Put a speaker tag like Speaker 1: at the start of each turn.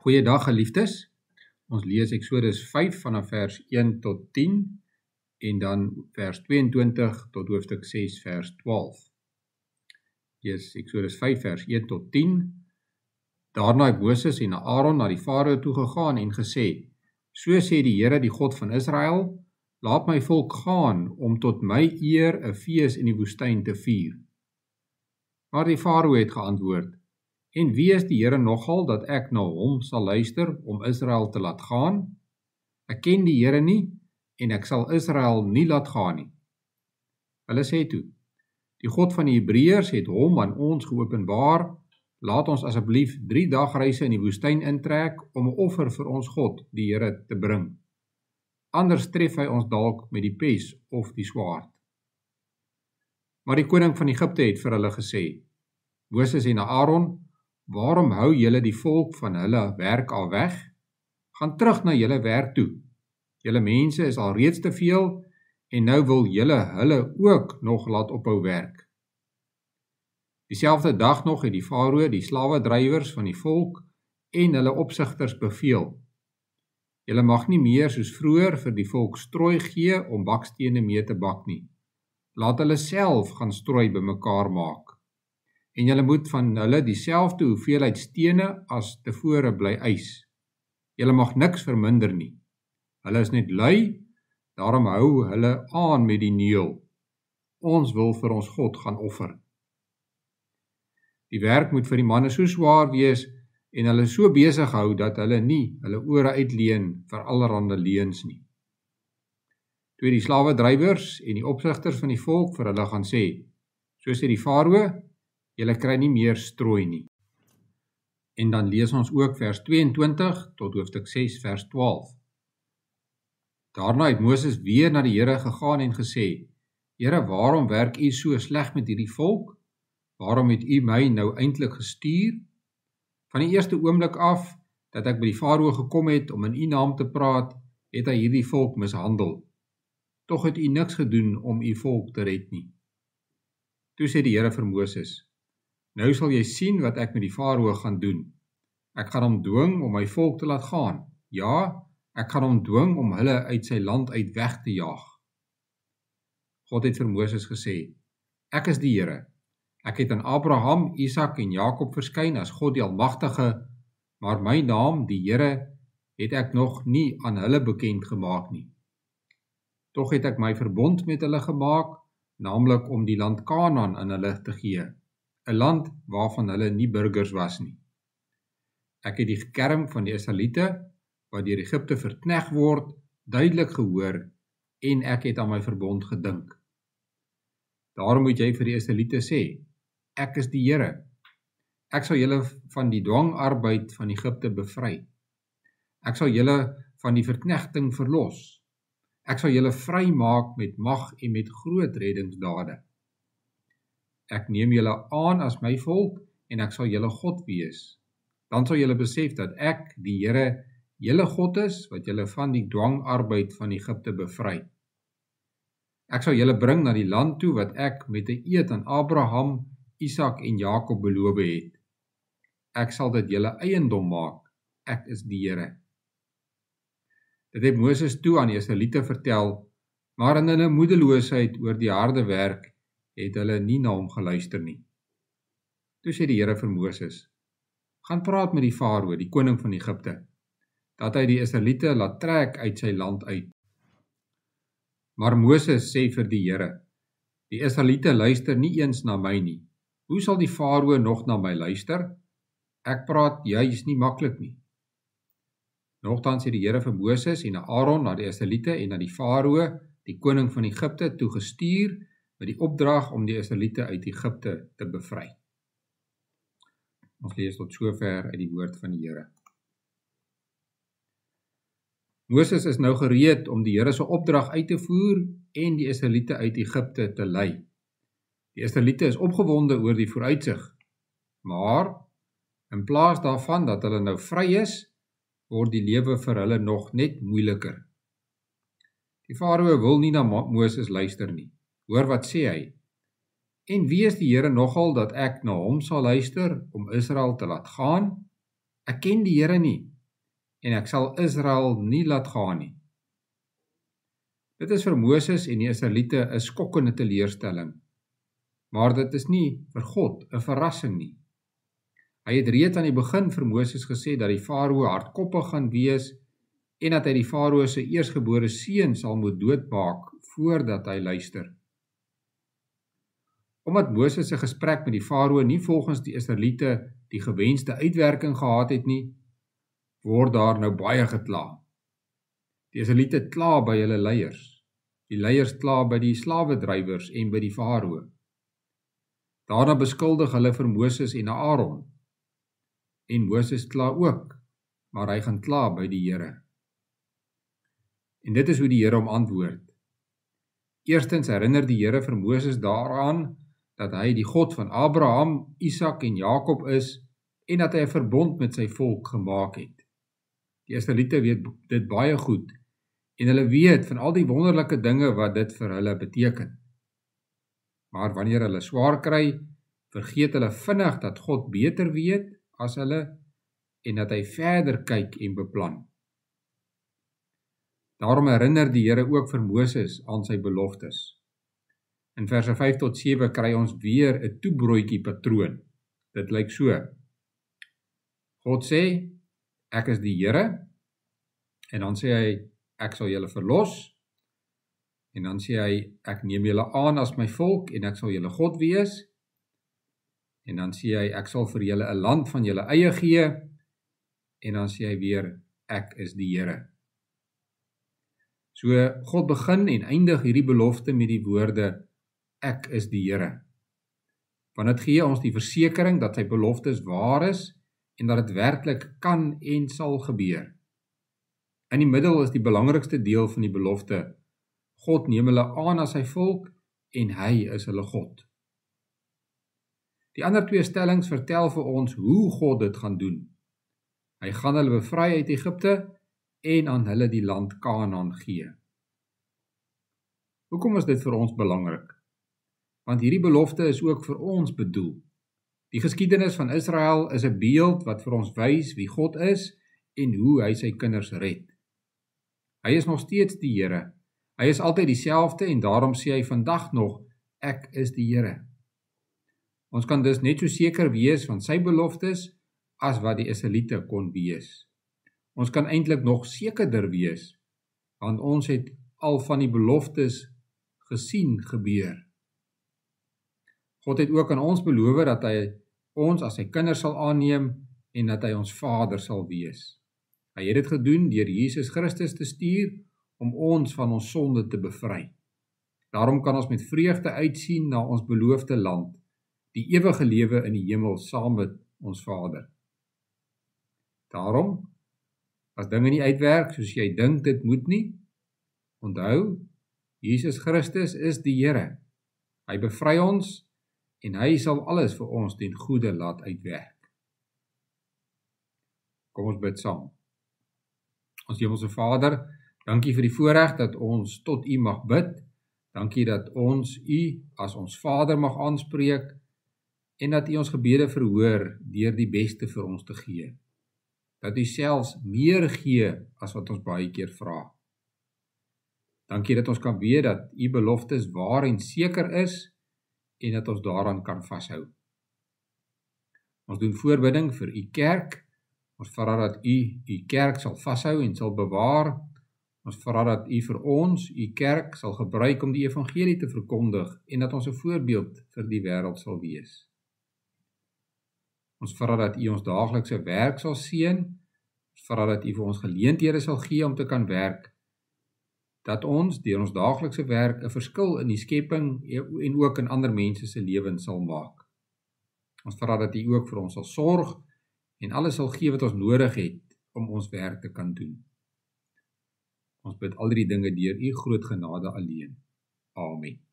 Speaker 1: Goeiedag geliefdes, ons lees Eksodus 5 vanaf vers 1 tot 10 en dan vers 22 tot hoofstuk 6 vers 12. Lees Eksodus 5 vers 1 tot 10. Daarna het Moses en Aaron na die Farao toe gegaan en gesê, so sê die Here die God van Israel, laat my volk gaan om tot my eer 'n fees in die woestyn te vier. Maar die Farao het geantwoord, en wie is die Here nogal dat ek na hom sal luister om Israel te laat gaan? Ek ken die Here nie en ek sal Israel nie laat gaan nie. Hulle sê toe, die God van die Hebreërs het hom aan ons geopenbaar, laat ons asseblief 3 dagreise in die woestyn intrek om 'n offer vir ons God, die Here, te bring. Anders tref hy ons dalk met die pes of die swaard. Maar die koning van Egipte het vir hulle gesê, Moses en Aaron, waarom hou julle die volk van hulle werk al weg? Gaan terug na julle werk toe. Julle mense is al reeds te veel en nou wil julle hulle ook nog laat ophou werk. Dieselfde dag nog het die Farao die slawedrywers van die volk en hulle opsigters beveel. Julle mag nie meer soos vroeër vir die volk strooi gee om bakstene mee te bak nie. Laat hulle self gaan strooi bymekaar maak. En julle moet van hulle dieselfde hoeveelheid stene as tevore bly eis. Julle mag niks verminder nie. Hulle is net lui, daarom hou hulle aan met die neel. Ons wil vir ons God gaan offer. Die werk moet vir die manne so swaar wees en hulle so besig hou dat hulle nie hulle ore uitleen vir allerhande leuns nie. Toe die slawedrywers en die opsigters van die volk vir hulle gaan sê, so sê die Farao, julle kry nie meer strooi nie. En dan lees ons ook vers 22 tot hoofstuk 6 vers 12. Daarna het Moses weer na die Here gegaan en gesê, Here, waarom werk u so sleg met hierdie volk? Waarom het u my nou eintlik gestuur? Van die eerste oomblik af dat ek by die Farao gekom het om in u naam te praat, het hy hierdie volk mishandel. Tog het u niks gedoen om u volk te red nie. Toe sê die Here vir Moses, nou sal jy sien wat ek met die Farao gaan doen. Ek gaan hom dwing om my volk te laat gaan. Ja, ek gaan hom dwing om hulle uit sy land uit weg te jaag. God het vir Moses gesê, ek is die Here. Ek het aan Abraham, Isak en Jakob verskyn as God die Almagtige, maar my naam, die Here, het ek nog nie aan hulle bekend gemaak nie. Tog het ek my verbond met hulle gemaak, naamlik om die land Kanaan aan hulle te gee, 'n land waarvan hulle nie burgers was nie. Ek het die gekerm van die Israeliete, wat deur Egipte verkneg word, duidelik gehoor en ek het aan my verbond gedink. Daarom moet jy vir die Israeliete sê, ek is die Here. Ek sal julle van die dwangarbeid van Egipte bevry. Ek sal julle van die verknegting verlos. Ek sal julle vry maak met mag en met groot reddingsdade. Ek neem julle aan as my volk en ek sal julle God wees. Dan sal julle besef dat ek, die Here, julle God is, wat julle van die dwangarbeid van Egipte bevry. Ek sal julle bring na die land toe wat ek met 'n eed aan Abraham, Isak en Jakob beloof het. Ek sal dit julle eiendom maak. Ek is die Here. Dit het Moses toe aan die Israeliete vertel, maar in hulle moedeloosheid oor die harde werk het hulle nie na hom geluister nie. Toe sê die Here vir Moses, gaan praat met die Farao, die koning van Egipte, dat hy die Israeliete laat trek uit sy land uit. Maar Moses sê vir die Here, die Israeliete luister nie eens na my nie. Hoe sal die Farao nog na my luister? Ek praat juis nie maklik nie. Nogtans het die Here vir Moses en Aaron na die Israeliete en na die Farao, die koning van Egipte, toegestuur met die opdrag om die Israeliete uit Egipte te bevry. Ons lees tot sover uit die woord van die Here. Moses is nou gereed om die Here se opdrag uit te voer en die Israeliete uit Egipte te lei. Die Israeliete is opgewonde oor die vooruitsig, maar in plaas daarvan dat hulle nou vry is, word die lewe vir hulle nog net moeiliker. Die Farao wil nie na Moses luister nie. Hoor wat sê hy? En wie is die Here nogal dat ek na hom sal luister om Israel te laat gaan? Ek ken die Here nie en ek sal Israel nie laat gaan nie. Dit is vir Moses en die Israeliete 'n skokkende teleurstelling, maar dit is nie vir God 'n verrassing nie. Hy het reeds aan die begin vir Moses gesê dat die farao hardkoppig gaan wees en dat hy die farao se eersgebore seun sal moet doodmaak voordat hy luister. Omdat Moses se gesprek met die farao nie volgens die Israeliete die gewenste uitwerking gehad het nie, word daar nou baie gekla. Die Israeliete kla by hulle leiers. Die leiers kla by die slawedrywers en by die farao. Daarna beskuldig hulle vir Moses en Aaron. En Moses kla ook, maar hy gaan kla by die Here. En dit is hoe die Here hom antwoord. Eerstens herinner die Here vir Moses daaraan dat hy die God van Abraham, Isak en Jakob is en dat hy 'n verbond met sy volk gemaak het. Die Israeliete weet dit baie goed en hulle weet van al die wonderlike dinge wat dit vir hulle beteken. Maar wanneer hulle swaar kry, vergeet hulle vinnig dat God beter weet as hulle en dat hy verder kyk en beplan. Daarom herinner die Here ook vir Moses aan sy beloftes. In verse 5 tot 7 kry ons weer 'n toebroodjie patroon. Dit lyk so. God sê, ek is die Here, en dan sê hy, ek sal julle verlos, en dan sê hy, ek neem julle aan as my volk, en ek sal julle God wees, en dan sê hy, ek sal vir julle 'n land van julle eie gee, en dan sê hy weer, ek is die Here. So, God begin en eindig hierdie belofte met die woorde, ek is die Here. Want dit gee ons die versekering dat sy beloftes waar is, en dat dit werklik kan en sal gebeur. In die middel is die belangrikste deel van die belofte, God neem hulle aan as sy volk, en hy is hulle God. Die ander twee stellings vertel vir ons hoe God dit gaan doen. Hy gaan hulle bevry uit Egipte, en aan hulle die land Kanaan gee. Hoekom is dit vir ons belangrik? Want hierdie belofte is ook vir ons bedoel. Die geskiedenis van Israel is 'n beeld wat vir ons wys wie God is en hoe hy sy kinders red. Hy is nog steeds die Here. Hy is altyd dieselfde en daarom sê hy vandag nog, ek is die Here. Ons kan dus net so seker wees van sy beloftes as wat die Israeliete kon wees. Ons kan eintlik nog sekerder wees, want ons het al van die beloftes gesien gebeur. God het ook aan ons beloof dat hy ons as sy kinders sal aanneem en dat hy ons Vader sal wees. Hy het dit gedoen deur Jesus Christus te stuur om ons van ons sonde te bevry. Daarom kan ons met vreugde uitsien na ons beloofde land, die ewige lewe in die hemel saam met ons Vader. Daarom, as dinge nie uitwerk soos jy dink dit moet nie, onthou, Jesus Christus is die Here. Hy bevry ons en hy sal alles vir ons ten goeie laat uitwerk. Kom ons bid saam. Ons Hemelse Vader, dankie vir die voorreg dat ons tot U mag bid. Dankie dat ons U as ons Vader mag aanspreek en dat U ons gebede verhoor deur die beste vir ons te gee. Dat U selfs meer gee as wat ons baie keer vra. Dankie dat ons kan weet dat U beloftes waar en seker is en dat ons daaraan kan vashou. Ons doen voorbidding vir U kerk. Ons vra dat U kerk sal vashou en sal bewaar. Ons vra dat U vir ons, U kerk, sal gebruik om die evangelie te verkondig en dat ons 'n voorbeeld vir die wêreld sal wees. Ons vra dat U ons daaglikse werk sal seën. Ons vra dat U vir ons geleenthede sal gee om te kan werk. Dat ons deur ons daaglikse werk 'n verskil in die skepping en ook in ander mense se lewens sal maak. Ons vra dat U ook vir ons sal sorg en alles sal gee wat ons nodig het om ons werk te kan doen. Ons bid al die dinge deur U groot genade alleen. Amen.